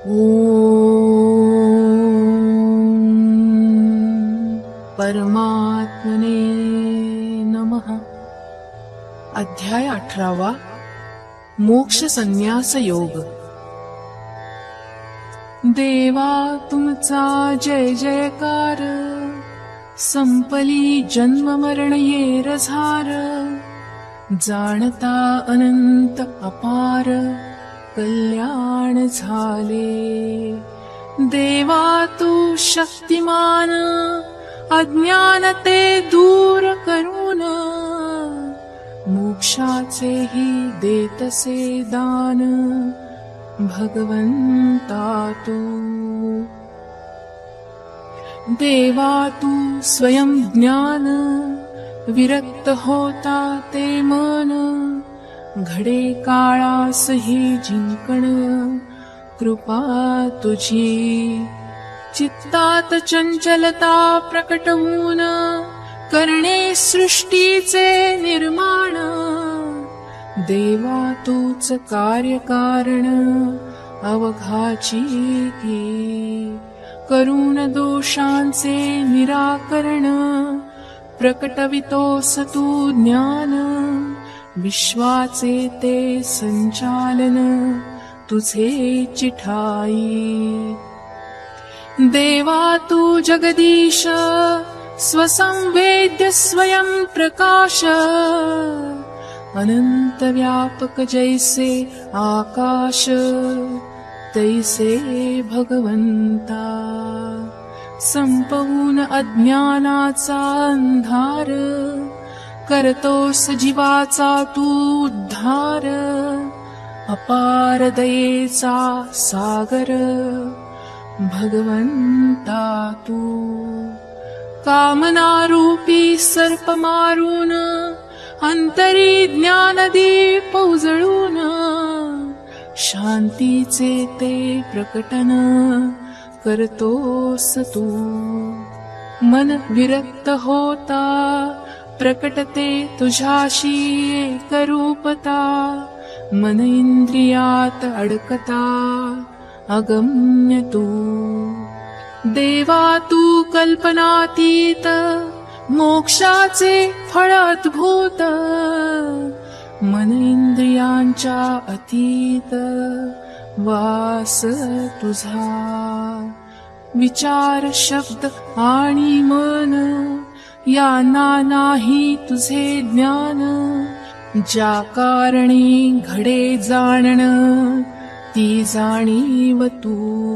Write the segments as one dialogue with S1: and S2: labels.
S1: ॐ परमात्मने नमः. अध्याय 18. मोक्ष संन्यास योग. देवा तुमचा जय जयकार, संपली जन्म मरण येर झार. जाणता अनंत अपार, कल्याण झाले. देवा तू शक्तिमान, अज्ञान ते दूर करून. मोक्षाचेही देतसे दान, भगवंता तू. देवा तू स्वयं ज्ञान, विरक्त होता ते मन. घडे काळासही जिंकण, कृपा तुझी. चित्तात चंचलता प्रकट होऊन, करणे सृष्टीचे निर्माण. देवा तूच कार्यकारण, अवघाची की. करून दोषांचे निराकरण, प्रकटवितोस तू ज्ञान. विश्वाचे ते संचालन, तुझे चिठाई. देवा तू जगदीश, स्वसंवेद्य स्वयं प्रकाश. अनंत व्यापक जैसे आकाश, तैसे भगवंता. संपवून अज्ञानाचा अंधार, करतोस जीवाचा तू उद्धार. अपार दयेचा सागर, भगवंता तू. कामनारूपी सर्प मारून, अंतरी ज्ञानदीप उजळून. शांतीचे ते प्रकटन, करतोस तू. मन विरक्त होता, प्रकटते तुझ्याशी एकरूपता. मन इंद्रियात अडकता, अगम्य तू. देवा तू कल्पनातीत, मोक्षाचे फळ अद्भुत. मन इंद्रियांच्या अतीत, वास तुझा. विचार शब्द आणि मन, यांना नाही तुझे ज्ञान. ज्या कारणी घडे जाणन, ती जाणीव तू.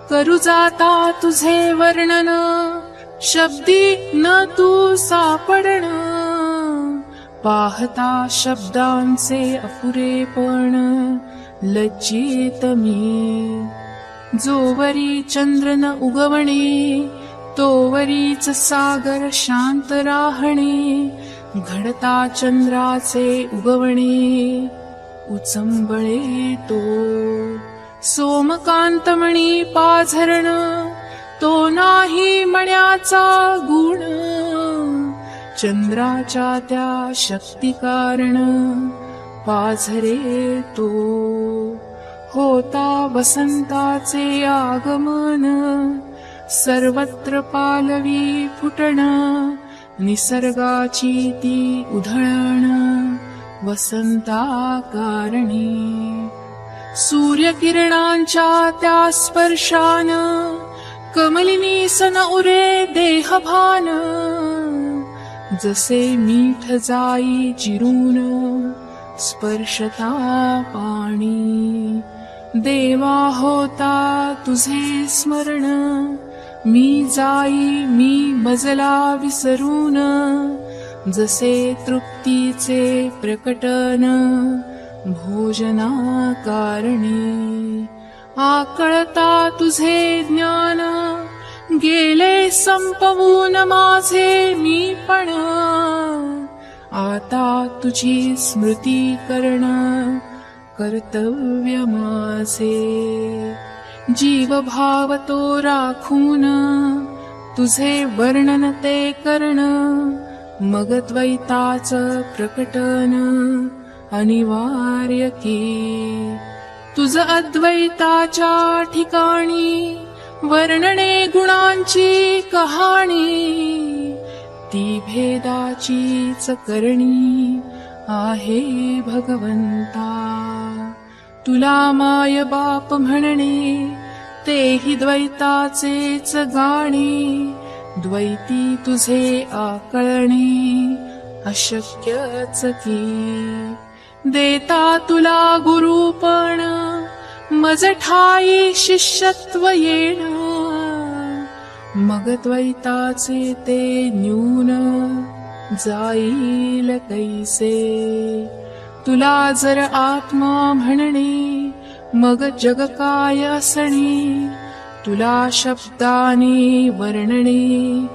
S1: करू जाता तुझे वर्णन, शब्दी न तू सापडण. पाहता शब्दांचे अपुरेपण, लज्जित मी. जोवरी चंद्र न उगवणे, तोवरीच सागर शांत राहणे. घडता चंद्राचे उगवणे, उचंबळे तो. सोमकांतमणी पाझरण, तो नाही मण्याचा गुण. चंद्राच्या त्या शक्ती कारण, पाझरे तो. होता वसंताचे आगमन, सर्वत्र पालवी फुटण. निसर्गाची ती उधळण, वसंता कारणी. सूर्यकिरणांच्या त्या स्पर्शान, कमलिनी सन उरे देहभान. जसे मीठ जाई चिरून, स्पर्शता पाणी. देवा होता तुझे स्मरण, मी जाई मी मजला विसरून. जसे तृप्तीचे प्रकटन, भोजना कारणी. आकळता तुझे ज्ञान, गेले संपवून माझे मीपण. आता तुझी स्मृती करण, कर्तव्य माझे. जीवभाव तो राखून, तुझे वर्णन ते करण. मग द्वैताच प्रकटन, अनिवार्य की. तुझ अद्वैताच्या ठिकाणी वर्णने गुणांची कहाणी, ती भेदाचीच करणी आहे भगवंता. तुला माय बाप म्हणणे तेही द्वैताचेच गाणे, द्वैती तुझे आकळणे अशक्यच की. देता तुला गुरुपण मज ठाई शिष्यत्व येण, मग द्वैताचे ते न्यून जाईल कैसे. तुला जर आत्मा म्हणणे मग जग काय असणे, तुला शब्दाने वर्णणे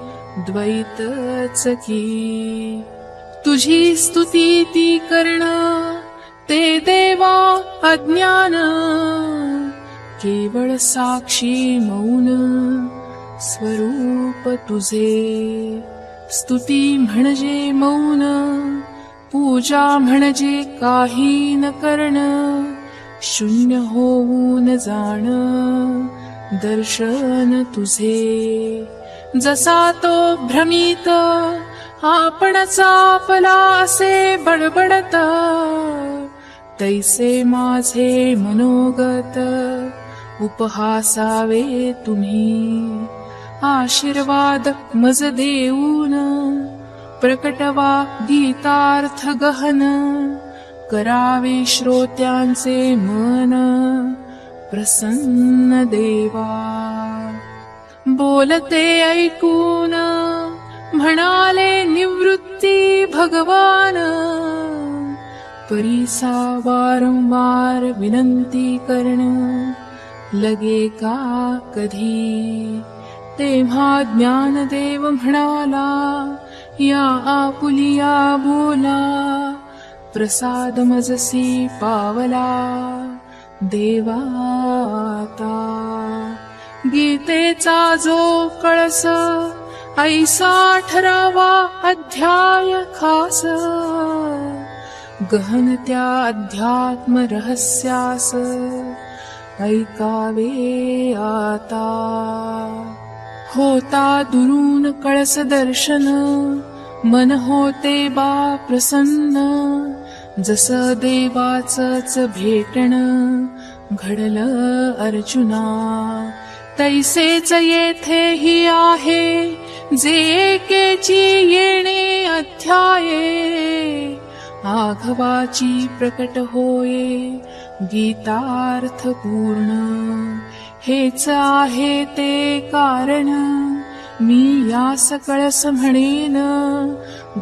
S1: द्वैतच की. तुझी स्तुती ती करण ते देवा अज्ञान, केवळ साक्षी मौन स्वरूप तुझे. स्तुती म्हणजे मौन, पूजा म्हणजे काही न करण, शून्य होऊन जाण दर्शन तुझे. जसा तो भ्रमित आपणचा आपला असे बडबडत, तैसे माझे मनोगत उपहासावे तुम्ही. आशीर्वाद मज देऊन प्रकटवा गीतार्थ गहन, करावे श्रोत्यांचे मन प्रसन्न देवा. बोलते ऐकून म्हणाले निवृत्ती भगवान, परीसा वारंवार विनंती करण लगे का कधी. तेव्हा ज्ञानदेव म्हणाला या आपुलिया बोला, प्रसाद मजसी पावला देवा आता. गीतेचा जो कळस ऐसा ठरावा अध्याय खास, गहन त्या अध्यात्म रहस्यास ऐकावे आता. होता दुरून कळस दर्शन, मन होते बा प्रसन्न, जस देवाचच भेटण घडलं अर्जुना. तैसेच येथेही आहे जे एकेची येणे अध्याये, आघवाची प्रकट होये गीतार्थ पूर्ण. हेच आहे ते कारण मी यास कळस म्हणेन,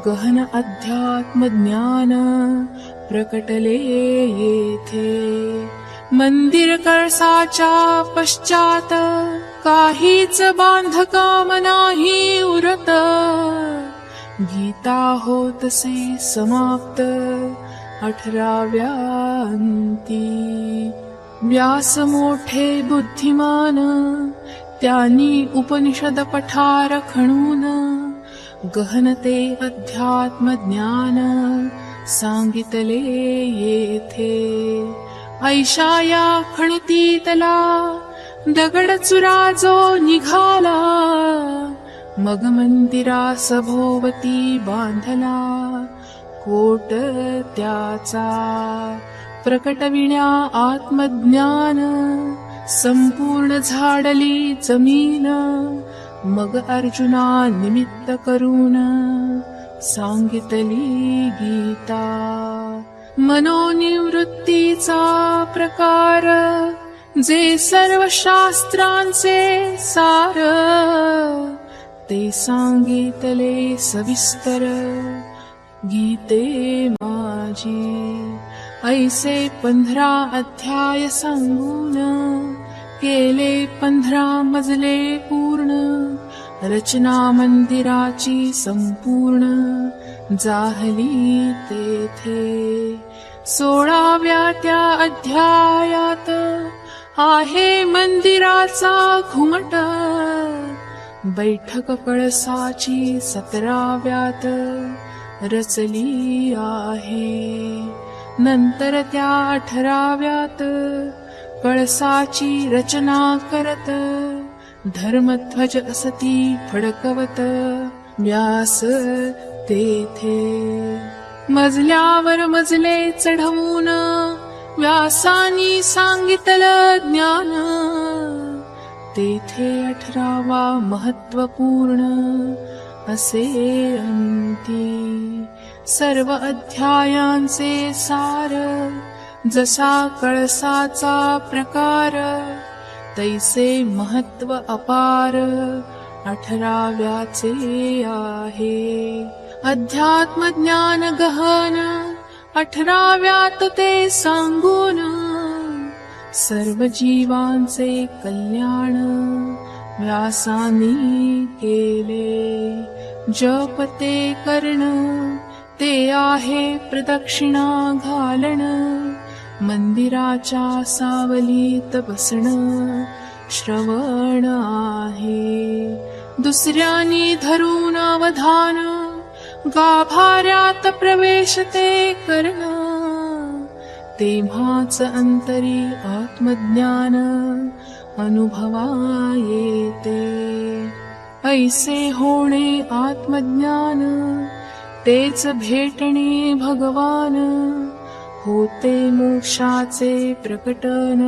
S1: गहन अध्यात्म ज्ञान प्रकटले येथे. मंदिर कळसाच्या पश्चात काहीच बांधकाम नाही उरत, गीता होतसे समाप्त 18व्या अंती. व्यास मोठे बुद्धिमान त्यांनी उपनिषद पठार खणून, गहन ते अध्यात्म ज्ञान सांगितले येथे. ऐशा या खणुतीतला दगड चुरा जो निघाला, मग मंदिरा सभोवती बांधला कोट त्याचा. प्रकटविण्या आत्मज्ञान संपूर्ण झाडली जमीन, मग अर्जुना निमित्त करून सांगितली गीता. मनोनिवृत्तीचा प्रकार जे सर्व शास्त्रांचे सार, ते सांगितले सविस्तर गीते माझी. ऐसे 15 अध्याय सांगून केले 15 मजले पूर्ण, रचना मंदिराची संपूर्ण जाहली तेथे. 16व्या त्या अध्यायात आहे मंदिराचा घुमट, बैठक कळसाची 17व्यात रचली आहे. नंतर त्या 18व्यात कळसाची रचना करत, धर्मध्वज असती फडकवत, व्यास तेथे मजल्यावर मजले चढवून, व्यासानी सांगितलं ज्ञान. तेथे 18वा महत्वपूर्ण असे अंती, सर्व अध्यायांचे सार, जसा कळसाचा प्रकार, तैसे महत्व अपार 18व्याचे आहे. अध्यात्म ज्ञान गहन 18व्यात ते सांगून, सर्व जीवांचे कल्याण व्यासानी केले. जप ते करण, ते आहे प्रदक्षिणा घालण, मंदिराच्या सावलीत बसण श्रवण आहे. दुसऱ्यानी धरून अवधान, गाभाऱ्यात प्रवेश ते करण, तेव्हाच अंतरी आत्मज्ञान अनुभवा येते. ऐसे होणे आत्मज्ञान, तेच भेटणे भगवान, होते मोक्षाचे प्रकटन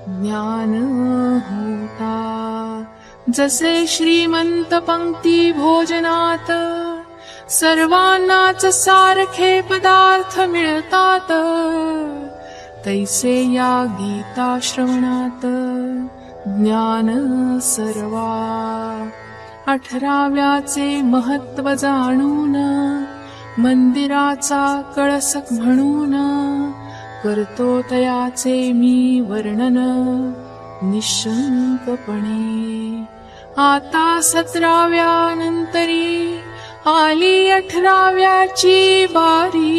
S1: ज्ञान होता. जसे श्रीमंत पंक्ती भोजनात, सर्वांनाच सारखे पदार्थ मिळतात, तैसे या गीता श्रवणात ज्ञान सर्वा. 18व्याचे महत्व जाणून, मंदिराचा कळसक म्हणून, करतो तयाचे मी वर्णन निशंकपणे. आता 17व्या नंतरी आली 18व्याची बारी,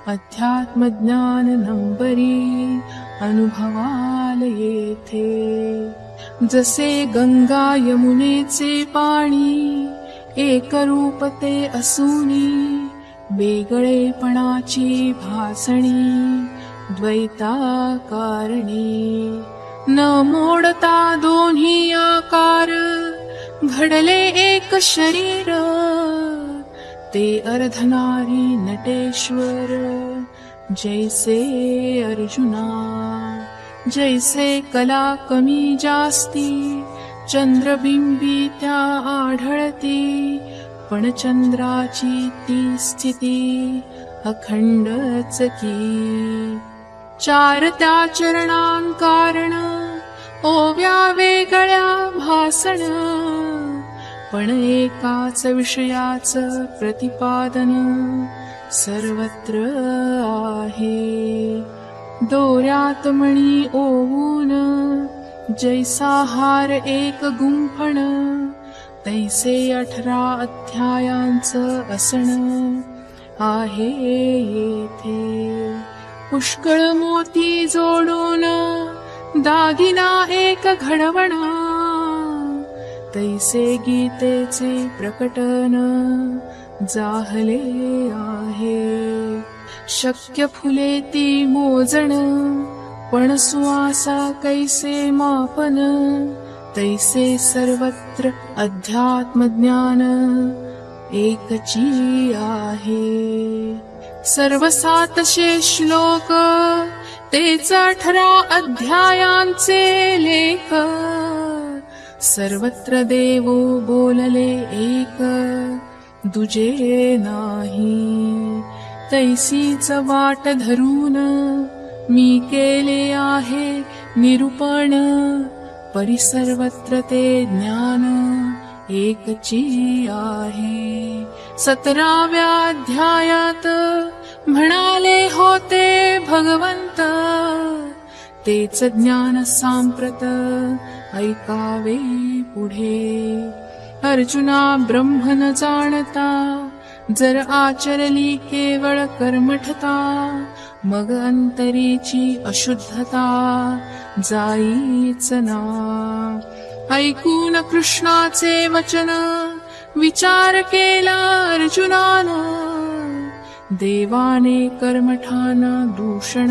S1: अध्यात्म ज्ञान नंबरी अनुभवाल येथे. जसे गंगा यमुनेचे पाणी, एक रूप ते असूनी, वेगळेपणाची भासणी द्वैताकारणी. न मोडता दोन्ही आकार, घडले एक शरीर, ते अर्धनारी नटेश्वर जैसे अर्जुना. जैसे कला कमी जास्ती, चंद्रबिंबी त्या आढळती, पण चंद्राची ती स्थिती अखंडच की. चार त्या चरणांकारण, ओव्या वेगळ्या भासण, पण एकाच विषयाच प्रतिपादन सर्वत्र आहे. दोऱ्यात मणी ओवून, जैसा हार एक गुंफण, तैसे 18 अध्यायांचं असण आहे येथे. पुष्कळ मोती जोडून, दागिना एक घडवण, तैसे गीतेचे प्रकटन जाहले आहे. शक्य फुले ती मोजण, पण सुवासा कैसे मापन, तैसे सर्वत्र अध्यात्म ज्ञान एकची आहे. सर्व 700 श्लोक, तेच 18 अध्यायांचे लेख, सर्वत्र देवो बोलले एक, दुजे नाही. तैसीच वाट धरून, मी केले आहे निरूपण, परिसर्वत्र ते ज्ञान एकची आहे. 17व्या अध्यायात म्हणाले होते भगवंत, तेच ज्ञान सांप्रत ऐकावे पुढे. अर्जुना ब्रह्म न जाणता, जर आचरली केवळ कर्मठता, मग अंतरीची अशुद्धता जाईच ना. ऐकून कृष्णाचे वचन, विचार केला अर्जुनानं, देवाने कर्मठाना दूषण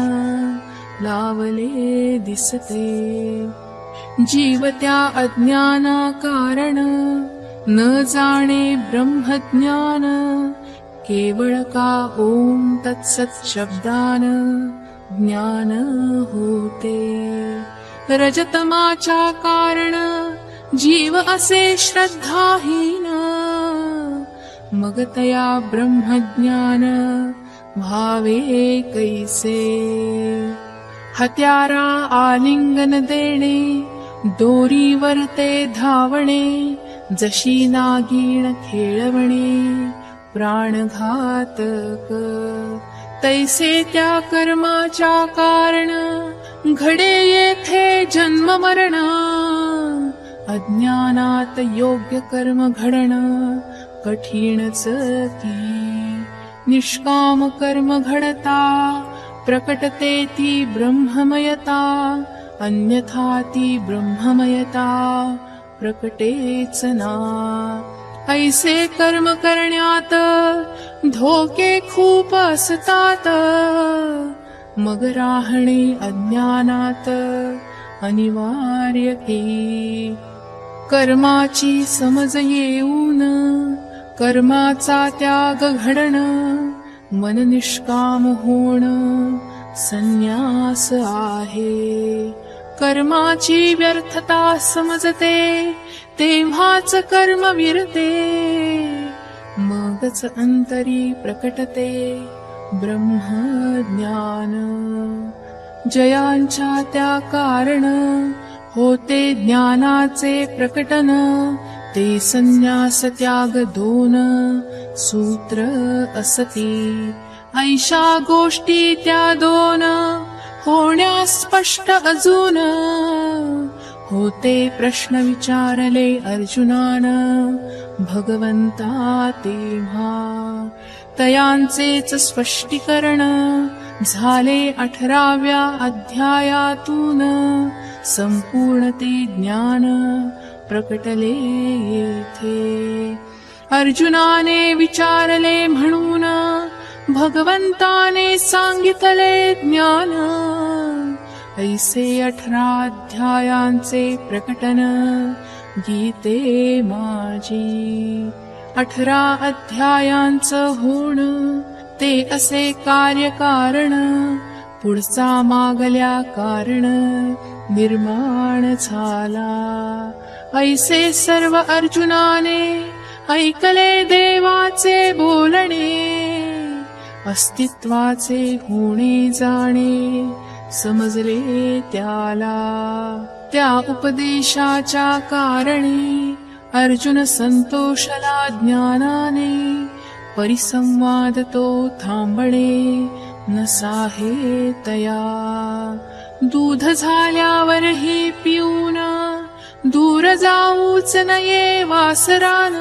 S1: लावले दिसते. जीव त्या अज्ञाना कारण न जाणे ब्रह्मज्ञान. केवळ का ओम तत्सत शब्दान ज्ञान होते. रजतमाच्या कारण जीव असे श्रद्धाहीन. मग तया ब्रह्मज्ञान भावे कैसे. हत्यारा आलिंगन देणे दोरीवर ते धावणे. जशी नागिण खेळवणे प्राणघातक. तैसे त्या कर्माच्या कारण घडे येथे जन्म मरण. अज्ञानात योग्य कर्म घडण कठीणच की. निष्काम कर्म घडता प्रकटते ती ब्रह्ममयता. अन्यथा ती ब्रह्ममयता प्रकटेच ना. ऐसे कर्म करण्यात धोके खूप असतात. मग राहणे अज्ञानात अनिवार्य की. कर्माची समज येऊन कर्माचा त्याग घडण. मन निष्काम होण संन्यास आहे. कर्माची व्यर्थता समजते तेव्हाच कर्म विरते. मगच अंतरी प्रकटते ब्रह्मज्ञान. जयांच्या त्या कारण होते ज्ञानाचे प्रकटन. ते संन्यास त्याग दोन सूत्र असती. ऐशा गोष्टी त्या दोन होण्यास स्पष्ट अजून. होते प्रश्न विचारले अर्जुनान भगवंता तेव्हा. तयांचेच स्पष्टीकरण झाले 18व्या अध्यायातून. संपूर्ण ते ज्ञान प्रकटले येथे. अर्जुनाने विचारले म्हणून भगवंताने सांगितले ज्ञान. ऐसे 18 अध्यायांचे प्रकटन गीते माझी. 18 अध्यायांचं होण ते असे कार्यकारण. पुढचा मागल्या कारण निर्माण झाला. ऐसे सर्व अर्जुनाने ऐकले देवाचे बोलणे. अस्तित्वाचे होणे जाणे समजले त्याला. त्या उपदेशाच्या कारणी अर्जुन संतोषला ज्ञानाने. परिसंवाद तो थांबणे नसाहे तया. दूध झाल्यावरही पिऊन दूर जाऊच नये वासरान.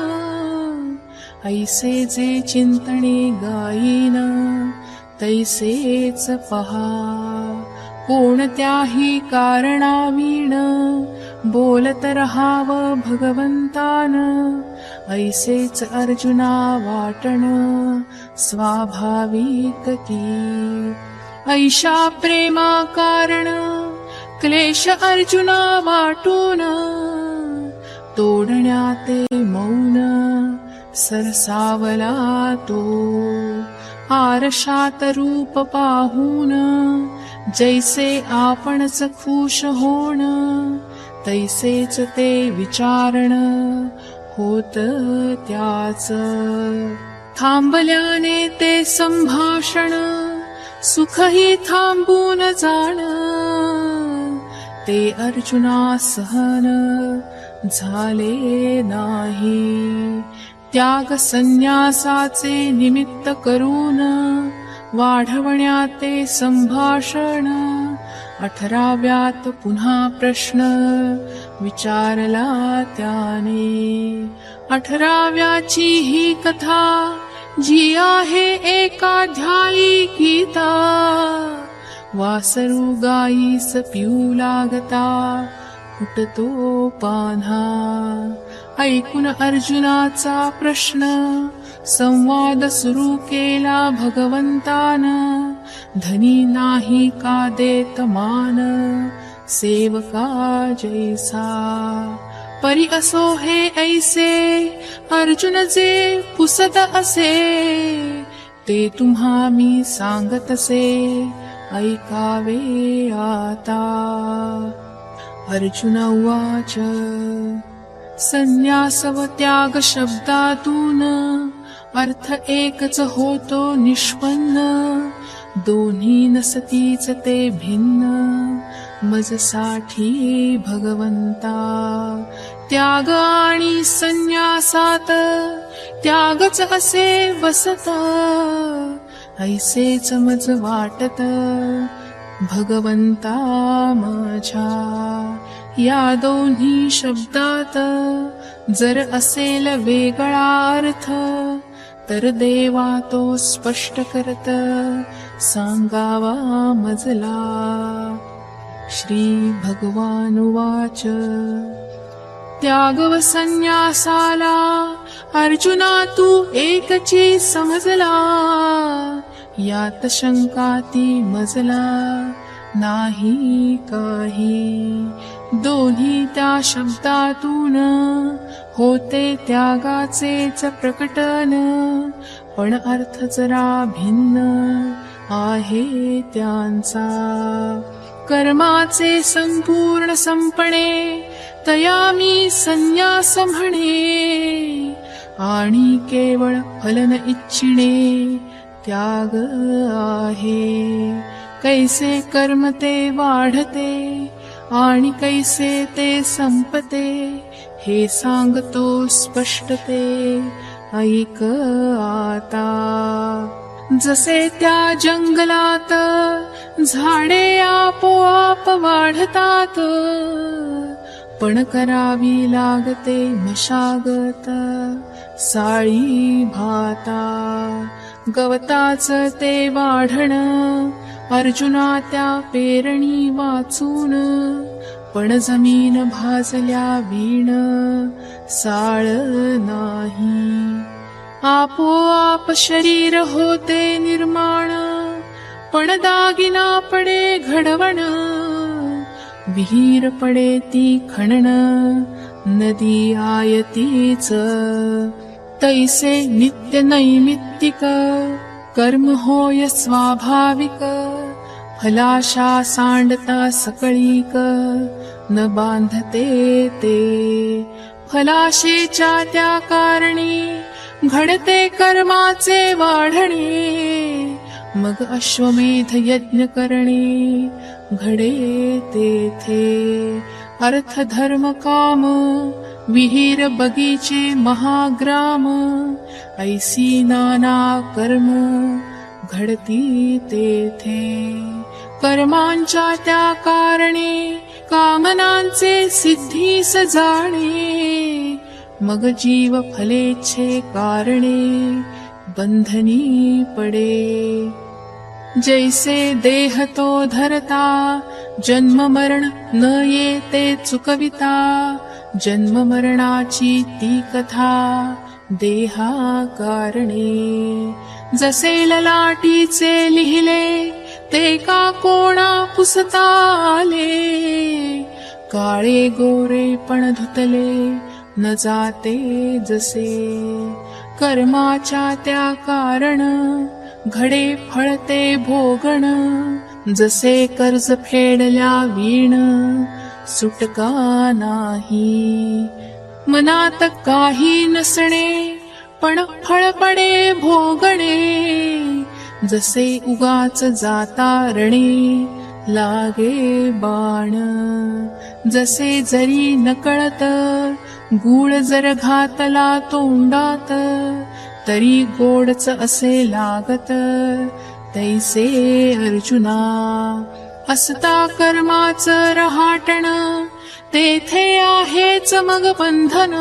S1: ऐसे जे चिंतणे गायीन तैसेच पहा. कोणत्याही कारणावीण बोलत रहावं भगवंतान. ऐसेच अर्जुना वाटण स्वाभाविक की. ऐशा प्रेमा कारण क्लेश अर्जुना वाटून. तोडण्याते मौन सरसावला तो. आरशात रूप पाहून जैसे आपणच खुश होण. तैसेच ते विचारण होत त्याच. थांबल्याने ते संभाषण सुखही थांबून जाण. ते अर्जुना सहन झाले नाही. त्याग संन्यासाचे निमित्त करून वाढवण्याते संभाषण. 18व्यात पुन्हा प्रश्न विचारला त्याने. 18व्याची ही कथा जी आहे एकाध्यायी गीता. वासरू गाईस पिऊ लागता फुटतो पान्हा. ऐकून अर्जुनाचा प्रश्न संवाद सुरू केला भगवंतान. धनी नाही का देत मान, सेवका जैसा. परी असो हे ऐसे, अर्जुन जे पुसत असे, ते तुम्हा मी सांगतसे, ऐकावे आता. अर्जुन उवाच संन्यास व त्याग शब्दातून अर्थ एकच होतो निष्पन्न. दोन्ही नसतीच ते भिन्न, मजसाठी भगवंता. त्याग आणि संन्यासात त्यागच असे वसत, ऐसेच मज वाटत भगवंता माझ्या. या दोन्ही शब्दात जर असेल वेगळा अर्थ, तर देवा तो स्पष्ट करत सांगावा मजला. श्री भगवान उवाच त्याग व संन्यासाला अर्जुना तू एकची समजला. यात शंकाती मजला नाही काही. दोन्ही त्या शब्दातून होते त्यागाचेच प्रकटन, पण अर्थ जरा भिन्न आहे त्यांचा. कर्माचे संपूर्ण संपणे तया मी संन्यास म्हणे, आणि केवळ फल न इच्छिणे त्याग आहे. कैसे कर्म ते वाढते आणि कैसे ते संपते, हे सांगतो स्पष्ट ते ऐक आता. जसे त्या जंगलात झाडे आपोआप वाढतात, पण करावी लागते मशागत साळी भाता. गवताच ते वाढण अर्जुना त्या पेरणी वाचून, पण जमीन भाजल्या वीण साळ नाही. आपोआप शरीर होते निर्माण, पण दागिना पडे घडवण. विहीर पडे ती खणण, नदी आयतीच. तैसे नित्य नैमित्तिक कर्म होय स्वाभाविक. फलाशा सांडता सकळीक, न बांधते ते. फलाशेच्या त्या कारणी घडते कर्माचे वाढणे, मग अश्वमेध यज्ञ करणे घडे तेथे. अर्थ धर्म काम विहीर बगीचे महाग्राम, ऐसी नाना कर्म घडती तेथे. कर्मांच्या त्या कारणे कामनांचे सिद्धीस जाणे, मग जीव फलेच्छे कारणे बंधनी पडे. जैसे देह तो धरता जन्म मरण न येते चुकविता, जन्म मरणाची ती कथा देहा कारणे. जसे ललाटीचे लिहिले ते का कोणा पुसता आले, काळे गोरे पण धुतले न जाते जसे. कर्माच्या त्या कारण घडे फळते भोगण, जसे कर्ज फेडल्या वीण सुटका नाही. मनात काही नसणे पण फळ पडे भोगणे, जसे उगाच जाता रणे लागे बाण. जसे जरी नकळत गूळ जर घातला तोंडात, तरी गोडच असे लागत तैसे अर्जुना. असता कर्माच रहाटण तेथे आहेच मग बंधन,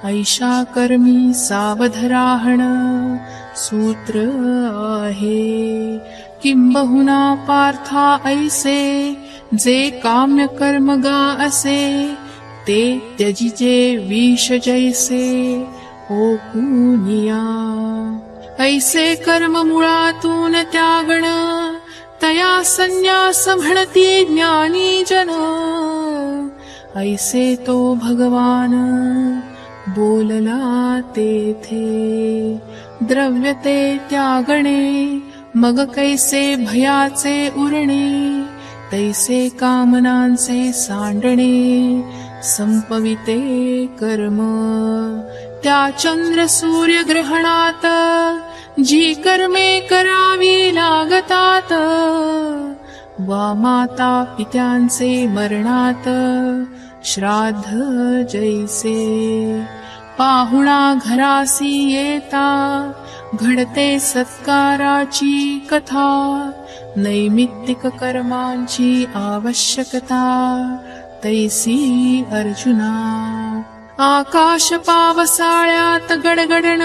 S1: ऐशा कर्मी सावध राहण सूत्र आहे. किंबहुना पार्था ऐसे जे काम्य कर्म गा असे, ते त्यजिजे विष जैसे ओकुनिया. ऐसे कर्म मुळातून त्यागण, तया संन्यास म्हणती ज्ञानी जन. ऐसे तो भगवान बोलला तेथे. द्रव्य ते त्यागणे, मग कैसे भयाचे उरणे. तैसे कामनांचे सांडणे, संपविते कर्म. त्या चंद्र सूर्य ग्रहणात, जी कर्मे करावी लागतात. वा माता पित्यांचे मरणात, श्राद्ध जैसे. पाहुणा घरासी येता, घडते सत्काराची कथा. नैमित्तिक कर्मांची आवश्यकता, तैसी अर्जुना. आकाश पावसाळ्यात गडगडण,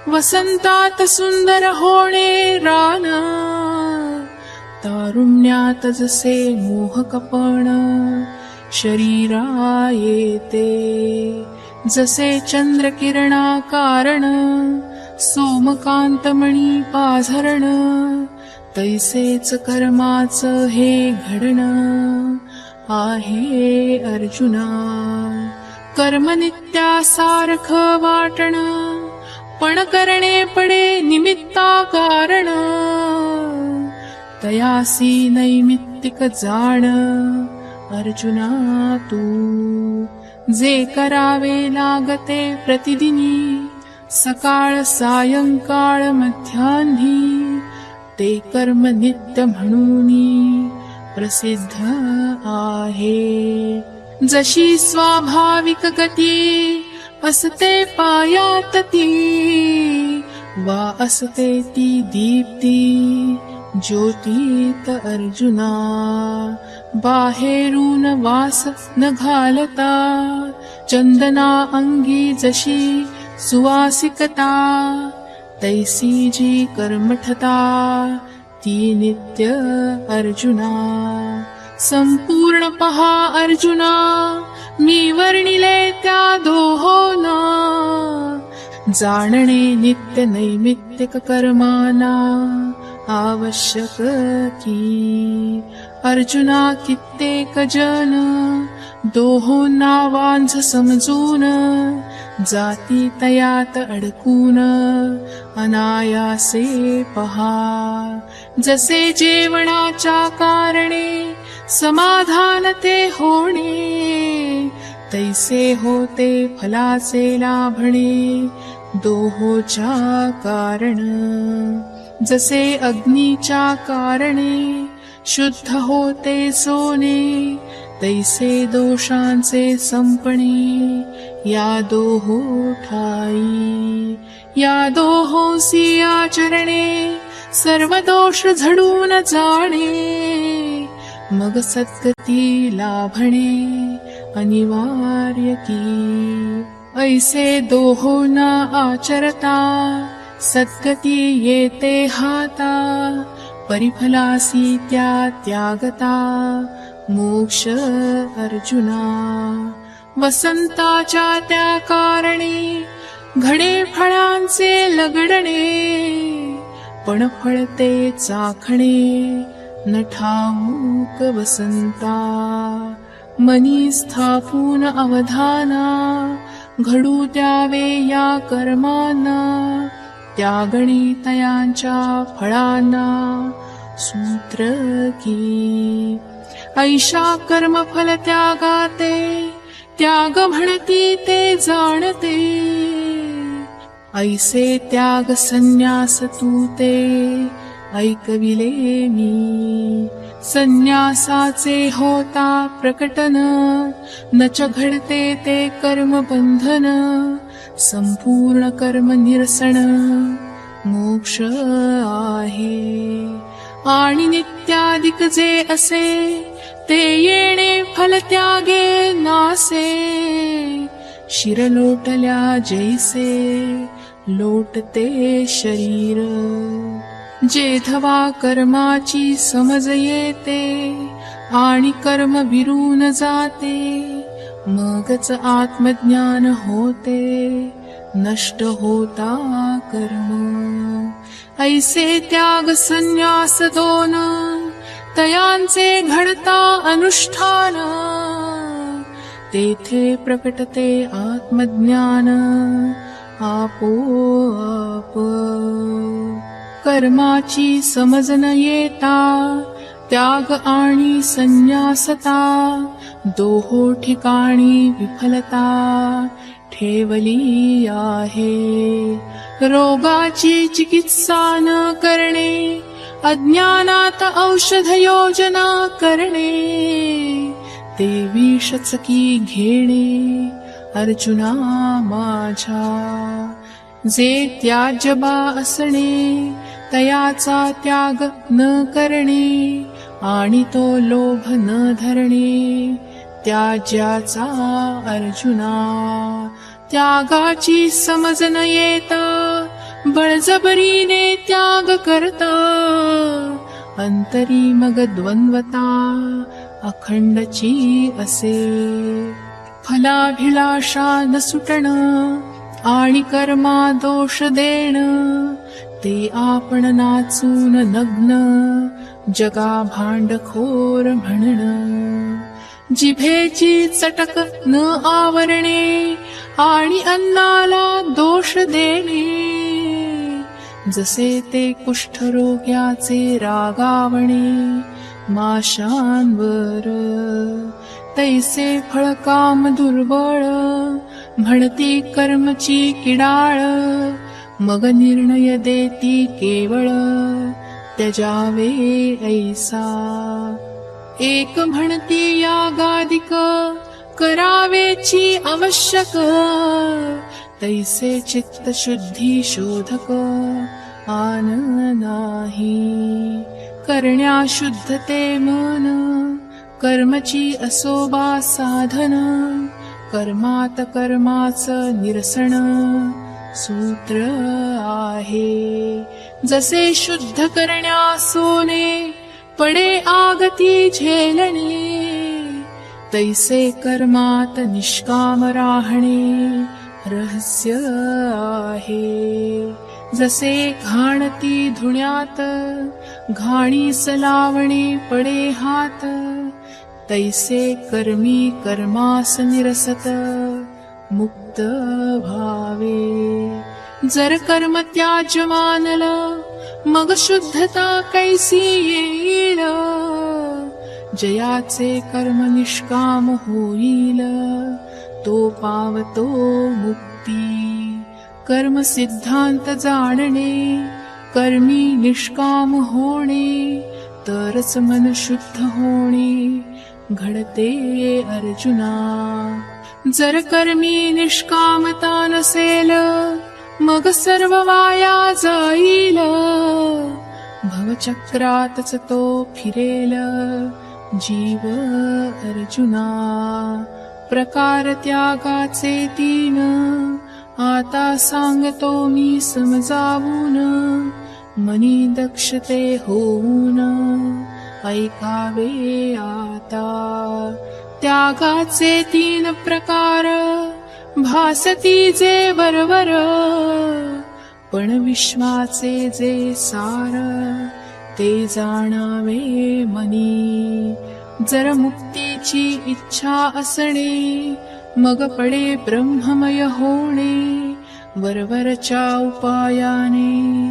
S1: वसंतात सुंदर होणे रान. तारुण्यात जसे मोहकपण, शरीरा येते. जसे चंद्रकिरणा कारण, सोमकांतमणी पाझरण. तैसेच कर्माच हे घडण आहे अर्जुना. कर्म नित्यासारख वाटण, पण करणे पडे निमित्ता कारण. तयासी नैमित्तिक जाण, अर्जुना तू. जे करावे लागते प्रतिदिनी, सकाळ सायंकाळ मध्यान्ही. ते कर्म नित्य म्हणून प्रसिद्ध आहे. जशी स्वाभाविक गती, असते पायात ती. वा असते ती दीप्ती, ज्योतीत अर्जुना. बाहेरून वास न घालता, चंदना अंगी जशी सुवासिकता. तैसी जी कर्मठता, ती नित्य अर्जुना. संपूर्ण पहा अर्जुना, मी वर्णिले त्या दोहोना. जाणणे नित्य नैमित्तिक कर्माना आवश्यक की. अर्जुना कित्येक जन, दोहोंना वांझ समजून. जाती तयात अडकून, अनायासे पहा. जसे जेवणाच्या कारणे, समाधान ते होणे. तैसे होते फलाचे लाभणे, दोहोच्या कारण. जसे अग्नीच्या कारणे, शुद्ध होते सोने. तैसे दोषांचे संपणे, या दोहो ठाई. या दोहोंसी आचरणे, सर्व दोष झडून जाणे. मग सद्गती लाभणे, अनिवार्य की. ऐसे दोहोंना आचरता, सद्गती येते हाता. परिफलासी त्या त्यागता, मोक्ष अर्जुना. वसंताच्या त्या कारणे, घडे फळांचे लगडणे. पण फळते चाखणे, न ठाऊक वसंता. मनी स्थापून अवधाना, घडू द्यावे या कर्मांना. त्यागणी तयांच्या फळांना, सूत्र की. ऐशा कर्मफल त्यागाते, त्याग म्हणती ते जाणते. ऐसे त्याग संन्यास तू ते, ऐकविले मी. संन्यासाचे होता प्रकटन, नच घडते ते कर्म बंधन. संपूर्ण कर्म निरसन, मोक्ष आहे. आणि नित्याधिक जे असे, ते येणे फल त्यागे नासे. शिर लोटल्या जैसे, लोटते शरीर. जेधवा कर्माची समज येते, आणि कर्म विरून जाते. मगच आत्मज्ञान होते, नष्ट होता कर्म. ऐसे त्याग संन्यास दोन, तयांचे घडता अनुष्ठान. तेथे प्रकटते आत्मज्ञान आपोआप. कर्माची समज न येता त्याग आणि संन्यासता, दोहो ठिकाणी विफलता ठेवली आहे. रोगाची चिकित्सा न करणे, अज्ञानात औषध योजना करणे, ते विषचकी घेणे अर्जुना माझा. जे त्याज्यबा असणे, तयाचा त्याग न करणे, आणि तो लोभ न धरणे, त्याज्याचा अर्जुना. त्यागाची समज न येता, बळजबरीने त्याग करता, अंतरी मग द्वंद्वता अखंडची असे. फलाभिलाषा न सुटणं आणि कर्मा दोष देणं, ते आपण नाचून नग्न जगा भांडखोर म्हणणं. जिभेची चटक न आवरणे आणि अन्नाला दोष देणे, जसे ते कुष्ठरोग्याचे रागावणे माशांवर. तैसे फळकाम दुर्बळ म्हणती कर्मची किडाळ, मग निर्णय देती केवळ त्यजावे ऐसा. एक म्हणती यागादिक करावेची आवश्यक, तैसे चित्त शुद्धी शोधक आन नाही. करण्या शुद्धते मन कर्मची असोबा साधन, कर्मात कर्माचं निरसन सूत्र आहे. जसे शुद्ध करण्या सोने पडे आगती झेलणे, तैसे कर्मात निष्काम राहणे रहस्य आहे. जसे घाणती धुण्यात घाणीस लावणे पडे हात, तैसे कर्मी कर्मास निरसत मुक्त भावे. जर कर्म त्याज मानल, मग शुद्धता कैसी येईल. जयाचे कर्म निष्काम होईल, तो पावतो मुक्ती. कर्म सिद्धांत जाणणे, कर्मी निष्काम होणे, तरच मन शुद्ध होणे घडते अर्जुना. जर कर्मी निष्कामता नसेल, मग सर्व वाया जाईल. भवचक्रातच तो फिरेल जीव अर्जुना. प्रकार त्यागाचे तीन, आता सांगतो मी समजावून. मनी दक्षते होऊन ऐकावे आता. त्यागाचे तीन प्रकार भासती जे वरवर, पण विश्वाचे जे सार ते जाणावे मनी. जर मुक्तीची इच्छा असणे, मग पडे ब्रह्ममय होणे. वरवरच्या उपायाने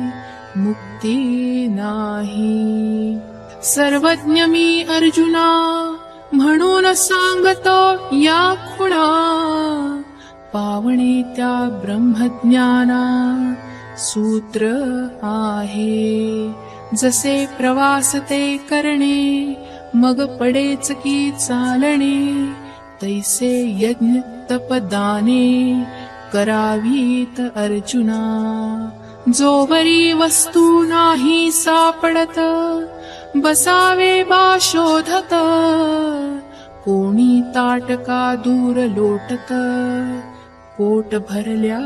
S1: मुक्ती नाही. सर्वज्ञ मी अर्जुना, म्हणून सांगतो या खुणा. पावणे त्या ब्रह्मज्ञाना सूत्र आहे. जसे प्रवास ते करणे, मग पडेच की चालणे. तैसे यज्ञ तपदाने करावीत अर्जुना. जोवरी वस्तू नाही सापडत, बसावे बा शोधत. कोणी ताटका दूर लोटत, पोट भरल्या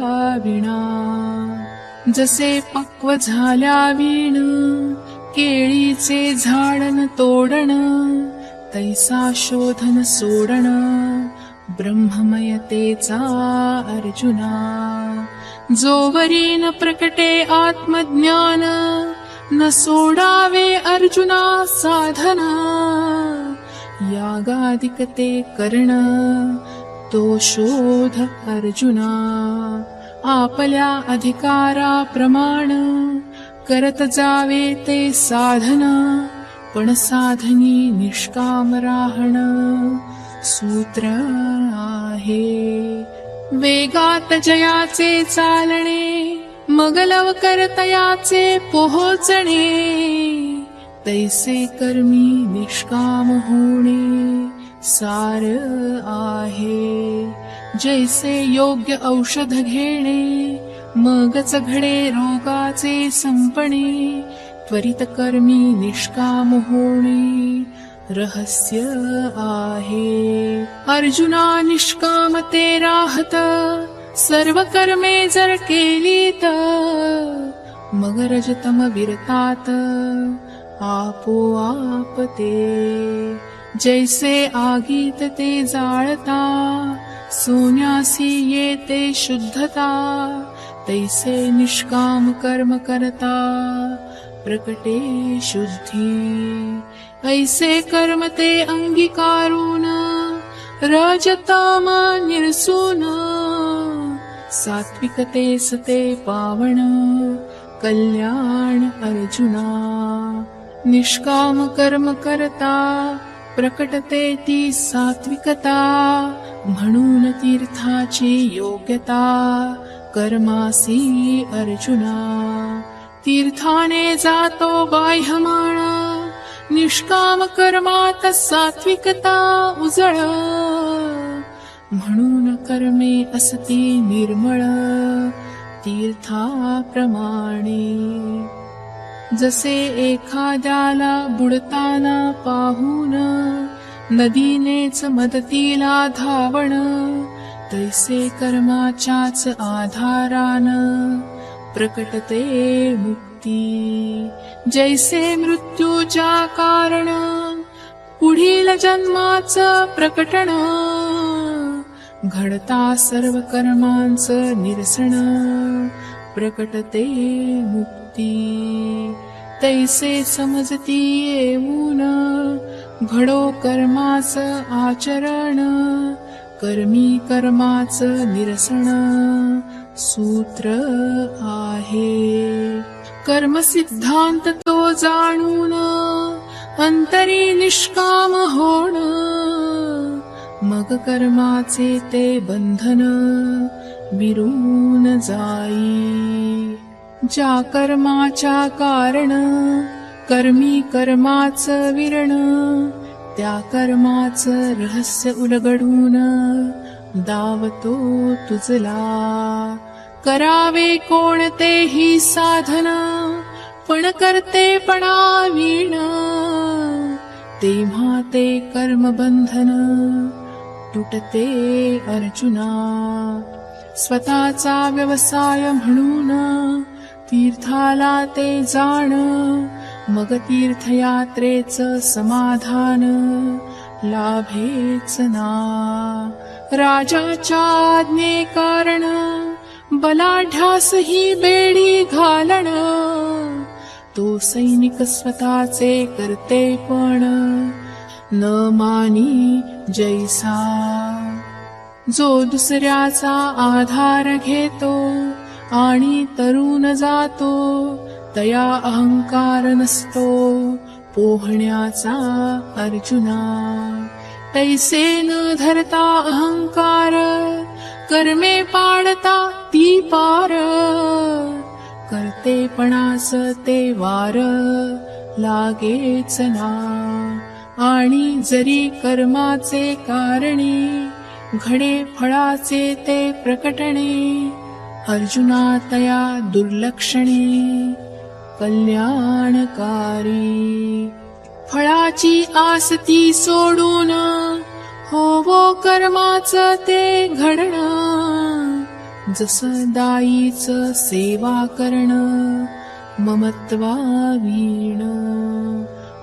S1: विणा. जसे पक्व झाल्या वीण, केळीचे झाडन तोडण. तैसा शोधन सोडण ब्रह्ममयतेचा अर्जुना. जोवरी न प्रकटे आत्मज्ञान न सोडावे अर्जुना साधना यागादिकते कर्ण तो शोध अर्जुना आपल्या अधिकारा प्रमाण करत जावे ते साधना पण साधनी निष्काम राहण सूत्र आहे वेगात जयाचे चालणे मग लवकर तयाचे पोहोचणे तैसे कर्मी निष्काम होणे सार आहे जैसे योग्य औषध घेणे मगच घडे रोगाचे संपणे त्वरित कर्मी निष्काम होणे रहस्य आहे अर्जुना निष्काम ते राहत सर्व कर्मे जर केलीत मग रजतम विरतात आपोआप ते जैसे आगीत ते जाळता सोन्यासी येते शुद्धता तैसे निष्काम कर्म करता प्रकटे शुद्धी ऐसे कर्म ते अंगीकारून रजतम निरसून सात्विकतेस ते पावण कल्याण अर्जुना निष्काम कर्म करता प्रकटते ती सात्विकता म्हणून तीर्थाची योग्यता कर्मासी अर्जुना तीर्थाने जातो बाह्यमाण निष्काम कर्मात सात्विकता उजळ म्हणून कर्मे असती निर्मळ तीर्थाप्रमाणे जसे एखाद्याला बुडताना पाहून नदीनेच मदतीला धावण तैसे कर्माच्याच आधारान प्रकटते मुक्ती जैसे मृत्यूच्या कारण पुढील जन्माच प्रकटण घडता सर्व कर्मांचं निरसन प्रकटते मुक्ती तैसे समजती येऊन घडो कर्माच आचरण कर्मी कर्माच निरसन सूत्र आहे कर्म सिद्धांत तो जाणून अंतरी निष्काम होण मग कर्माचे ते बंधन विरून जाई ज्या कर्माच्या कारण कर्मी कर्माच विरण त्या कर्माच रहस्य उलगडून दावतो तुझला करावे कोणतेही साधन पण करतेपणा वीण तेव्हा ते कर्मबंधन तुटते अर्जुना स्वतःचा व्यवसाय म्हणून तीर्थाला ते जाण मग तीर्थयात्रेच समाधान लाभेच ना राजाच्या आज्ञे कारण बलाढ्यास ही बेडी घालण तो सैनिक स्वतःचे करते पण न मानी जैसा जो दुसऱ्याचा आधार घेतो आणि तरुण जातो तया अहंकार नसतो पोहण्याचा अर्जुना तैसे न धरता अहंकार कर्मे पाडता ती पार करतेपणास ते वार लागेच ना आणि जरी कर्माचे कारणी घडे फळाचे ते प्रकटणे अर्जुना तया दुर्लक्षणे कल्याणकारी फळाची आसती सोडून होवो कर्माच ते घडणं जसं दाईच सेवा करणं ममत्वावीण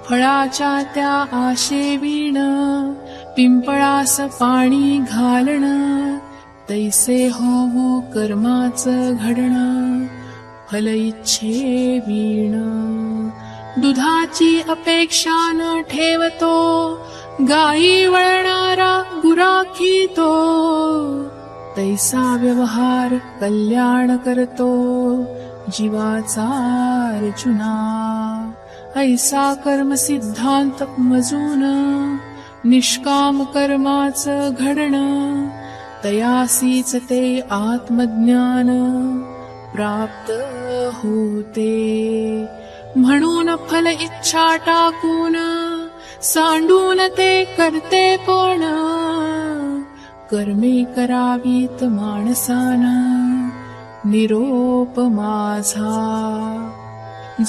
S1: फळाच्या त्या आशेवीण पिंपळास पाणी घालणं तैसे होवो कर्माचं घडणं, फल इच्छे वीण. दुधाची अपेक्षा न ठेवतो, गायी वळणारा गुराखी तो. तैसा व्यवहार कल्याण करतो, जीवाचा अर्जुना. ऐसा कर्म सिद्धांत मजून, निष्काम कर्माचं घडणं. तयासीच ते आत्मज्ञान प्राप्त होते. म्हणून फल इच्छा टाकून, सांडून ते करते पण. कर्मे करावीत माणसाना, निरोप माझा.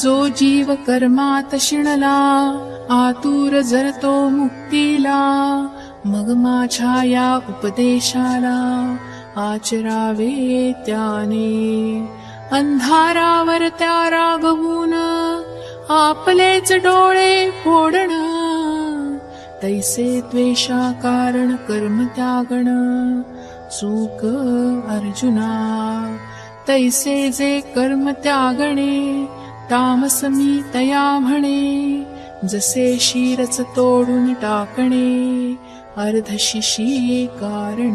S1: जो जीव कर्मात शिणला, आतुर जरतो मुक्तीला. मग माझ्या या उपदेशाला आचरावे त्याने. अंधारावर त्या रागवून, आपलेच डोळे फोडण. तैसे द्वेषा कारण कर्म त्यागण, चूक अर्जुना. तैसे जे कर्म त्यागणे, तामसमी तया म्हणे. जसे शिरच तोडून टाकणे, अर्धशिशी कारण.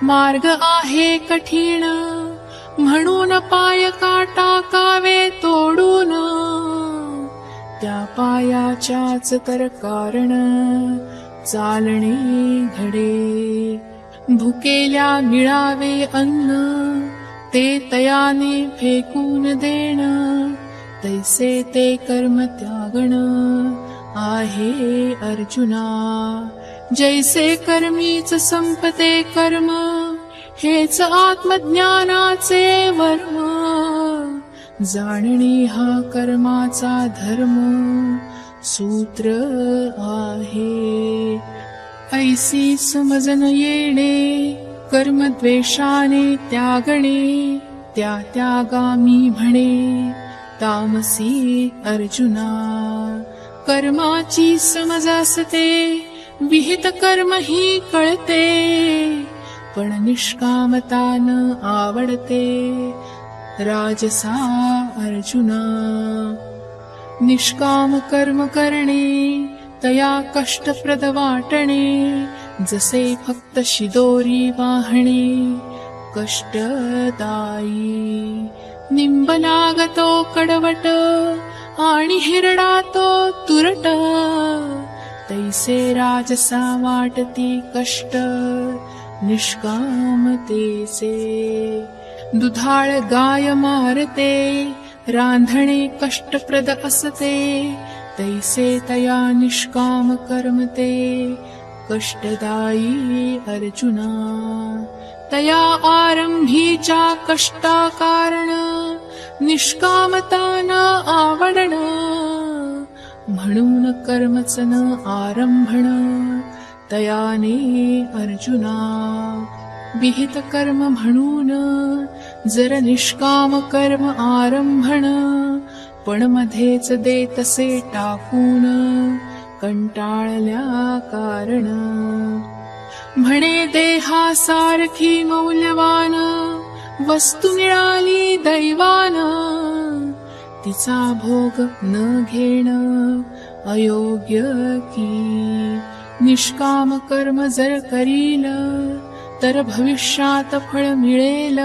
S1: मार्ग आहे कठीण, म्हणून पाय का टाकावे तोडून. त्या पायाच्याच तर कारण, चालणे घडे. भुकेल्या मिळावे अन्न, ते तयाने फेकून देण. तैसे ते कर्म त्यागण, आहे अर्जुना. जैसे कर्मीच संपते कर्म, हेच आत्मज्ञानाचे वर्म. जाणणे हा कर्माचा धर्म, सूत्र आहे. ऐसी समजन येणे, कर्म द्वेषाने त्यागणे. त्या त्यागामी म्हणे, तामसी अर्जुना. कर्माची समज असते, विहित कर्म ही कळते. पण निष्कामता न आवडते, राजसा अर्जुना. निष्काम कर्म करणे, तया कष्टप्रद वाटणे. जसे फक्त शिदोरी वाहणे, कष्टदायी. निंब लागतो कडवट, आणि हिरडा तो तुरट. तैसे राजसा वाटती कष्ट, निष्कामतेचे. दुधाळ गाय मारते, रांधणे कष्टप्रद असते. तैसे तया निष्काम कर्मते, कष्टदायी अर्जुना. तया आरंभीच्या कष्टा कारण, निष्कामता न आवडण. म्हणून कर्मच न आरंभण, तयाने अर्जुना. विहित कर्म म्हणून, जर निष्काम कर्म आरंभण. पण मध्येच दे तसे टाकून, कंटाळल्या कारण. म्हणे देहासारखी मौल्यवान, वस्तू मिळाली दैवान. तिचा भोग न घेण, अयोग्य की. निष्काम कर्म जर करील, तर भविष्यात फळ मिळेल.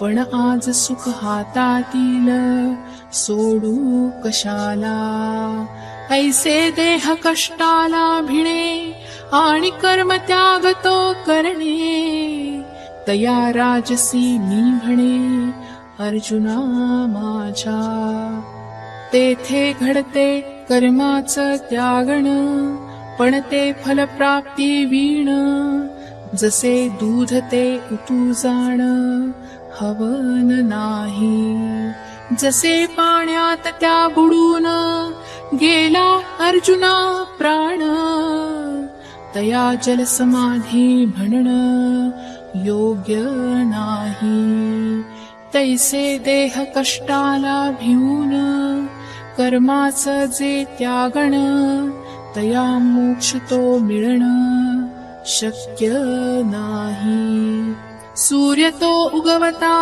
S1: पण आज सुख हातातील, सोडू कशाला. ऐसे देह कष्टाला भिणे, आणि कर्म त्याग तो करणे. तया राजसी मी म्हणे, अर्जुना माझा. तेथे घडते कर्माचं त्यागण, पण ते फलप्राप्ती वीण. जसे दूध ते उतू जाण, हवन नाही. जसे पाण्यात त्या बुडून, गेला अर्जुना प्राण. तया जलसमाधी म्हणण, योग्य नाही. तैसे देह कष्टाला भिवून, कर्माचं जे त्यागण. तया मोक्ष तो मिळण, शक्य नाही. सूर्य तो उगवता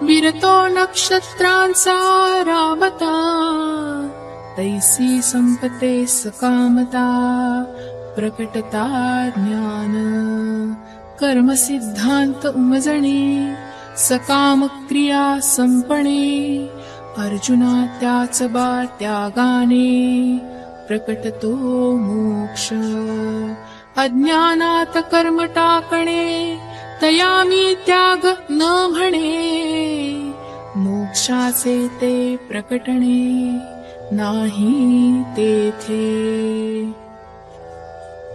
S1: विरतो नक्षत्रांचा राबता, तैसी संपते सकामता प्रकटता ज्ञान. कर्म सिद्धांत उमजणे सकाम क्रिया संपणे, अर्जुना त्याच बा त्यागाने प्रकटतो मोक्ष. अज्ञानात कर्म टाकणे तया मी त्याग न म्हणे, मोक्षाचे ते प्रकटणे नाही तेथे.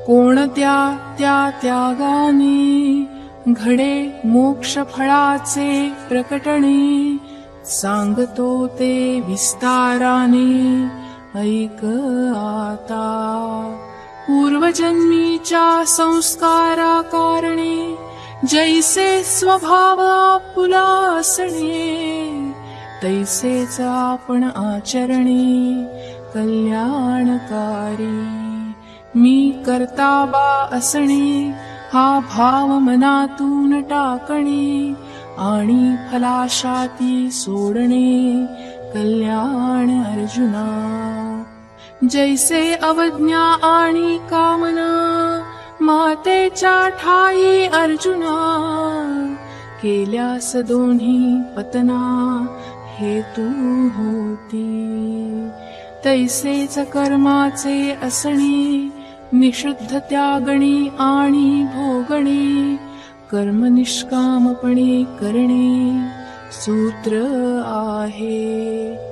S1: कोणत्या त्या त्यागाने घडे मोक्ष फळाचे प्रकटणे, सांगतो ते विस्ताराने ऐक आता. पूर्वजन्मीच्या संस्कारा कारणे जैसे स्वभाव आपुला असणे, तैसेच आपण आचरणे कल्याणकारी. मी करता बा असणे हा भाव मनातून टाकणे, आणि फलाशाती सोडणे कल्याण अर्जुना. जैसे अवज्ञा आणि कामना मातेच्या ठाई अर्जुना, केल्यास दोन्ही पतना हेतू होती. तैसेच कर्माचे असणे निषिद्ध त्यागणे आणि भोगणे, कर्म निष्कामपणे करणे सूत्र आहे.